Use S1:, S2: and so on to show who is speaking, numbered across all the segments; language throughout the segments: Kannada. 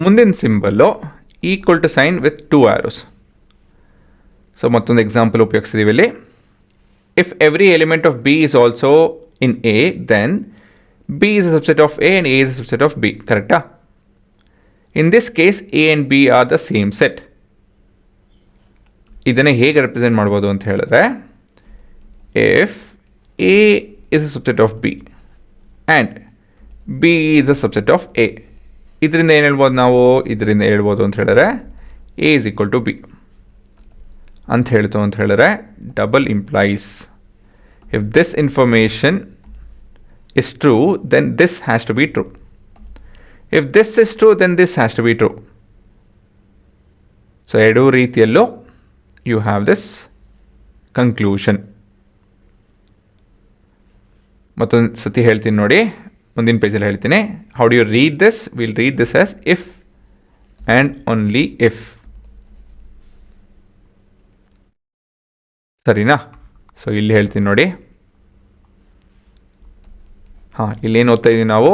S1: ಮುಂದಿನ symbol equal to sign with 2 arrows. So ಮತ್ತೊಂದು ಎಕ್ಸಾಂಪಲ್ ಉಪಯೋಗಿಸ್ತೀವಿ ಇಲ್ಲಿ. If every element of B is also in A, then B is a subset of A and A is a subset of B. ಕರೆಕ್ಟಾ? In this case A and B are the same set. ಇದನ್ನು ಹೇಗೆ ರೆಪ್ರೆಸೆಂಟ್ ಮಾಡ್ಬೋದು ಅಂತ ಹೇಳಿದ್ರೆ, if A is a subset of B and B is a subset of A. ಇದರಿಂದ ಏನು ಹೇಳ್ಬೋದು ನಾವು? ಇದರಿಂದ ಹೇಳ್ಬೋದು ಅಂತ ಹೇಳಿದ್ರೆ A is equal to B ಅಂತ ಹೇಳ್ತು ಅಂತ ಹೇಳಿದ್ರೆ double implies if this information is true, then this has to be true. If this is true, then this has to be true. So ಎರಡೂ ರೀತಿಯಲ್ಲೂ you have this conclusion. ಮತ್ತೊಂದು ಸತಿ ಹೇಳ್ತೀನಿ ನೋಡಿ, ಮುಂದಿನ ಪೇಜಲ್ಲಿ ಹೇಳ್ತೀನಿ. How do you read this? Will read this as if and only if. ಸರಿನಾ? ಸೊ ಇಲ್ಲಿ ಹೇಳ್ತೀನಿ ನೋಡಿ. ಹಾಂ, ಇಲ್ಲೇನು ಓದ್ತಾ ಇದ್ದೀವಿ ನಾವು?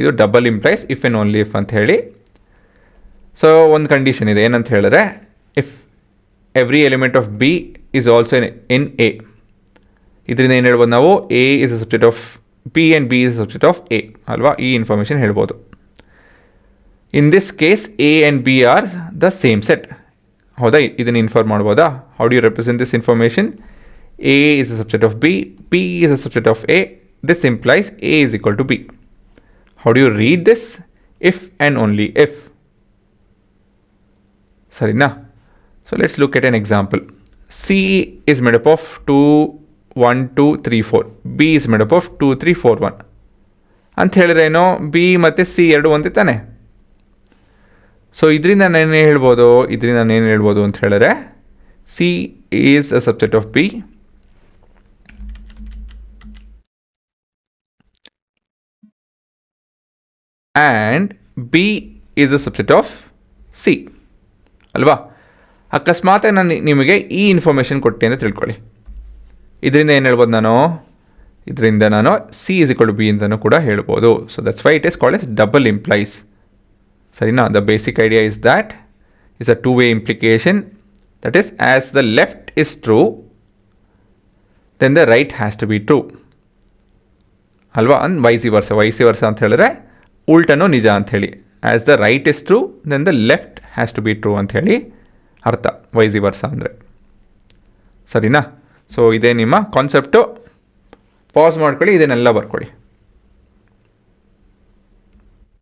S1: ಇದು double implies if and only if ಅಂತ ಹೇಳಿ. ಸೊ ಒಂದು ಕಂಡೀಷನ್ ಇದೆ, ಏನಂತ ಹೇಳಿದ್ರೆ, if every element of B is also in A. ಇದರಿಂದ ಏನು ಹೇಳ್ಬೋದು ನಾವು? A is a subset of B and B is a subset of A ಅಲ್ವಾ? ಈ ಇನ್ಫಾರ್ಮೇಷನ್ ಹೇಳ್ಬೋದು. In this case A and B are the same set. ಹೌದಾ? ಇದನ್ನು ಇನ್ಫಾರ್ಮ್ ಮಾಡ್ಬೋದಾ? How do you represent this information? A is a subset of B, B is a subset of A. This implies A is equal to B. How do you read this? If and only if. ಸರಿನಾ? So let's look at an example. C is made up of 1 2 3 4. B is made up of 2 3 4 1 ಅಂತ ಹೇಳಿದ್ರೆ ಏನೋ, ಬಿ ಮತ್ತು ಸಿ ಎರಡು ಒಂದೇ ತಾನೆ. ಸೊ ಇದರಿಂದ ನಾನೇನು ಹೇಳ್ಬೋದು ಅಂತ ಹೇಳಿದ್ರೆ, C is a subset of B and B is a subset of C ಅಲ್ವಾ? ಅಕಸ್ಮಾತ್ ನಾನು ನಿಮಗೆ ಈ ಇನ್ಫಾರ್ಮೇಷನ್ ಕೊಟ್ಟೆ ಅಂತ ತಿಳ್ಕೊಳ್ಳಿ. ಇದರಿಂದ ಏನು ಹೇಳ್ಬೋದು ನಾನು? ಇದರಿಂದ ನಾನು C is equal to B ಅಂತಲೂ ಕೂಡ ಹೇಳ್ಬೋದು. So that's why it is called as double implies. ಸರಿನಾ? The basic idea is that is a two way implication. That is as the left is true, then the right has to be true ಅಲ್ವಾ? ಅಂದ್ ವೈಸಿ ವರ್ಸ ಅಂತ ಹೇಳಿದ್ರೆ ಉಲ್ಟನೂ ನಿಜ ಅಂಥೇಳಿ. As the right is true, then the left has to be true ಅಂಥೇಳಿ ಅರ್ಥ, ವೈಸಿ ವರ್ಸ ಅಂದರೆ. ಸರಿನಾ? ಸೊ ಇದೇ ನಿಮ್ಮ ಕಾನ್ಸೆಪ್ಟು. ಪಾಸ್ ಮಾಡ್ಕೊಳ್ಳಿ, ಇದನ್ನೆಲ್ಲ ಬರ್ಕೊಳ್ಳಿ.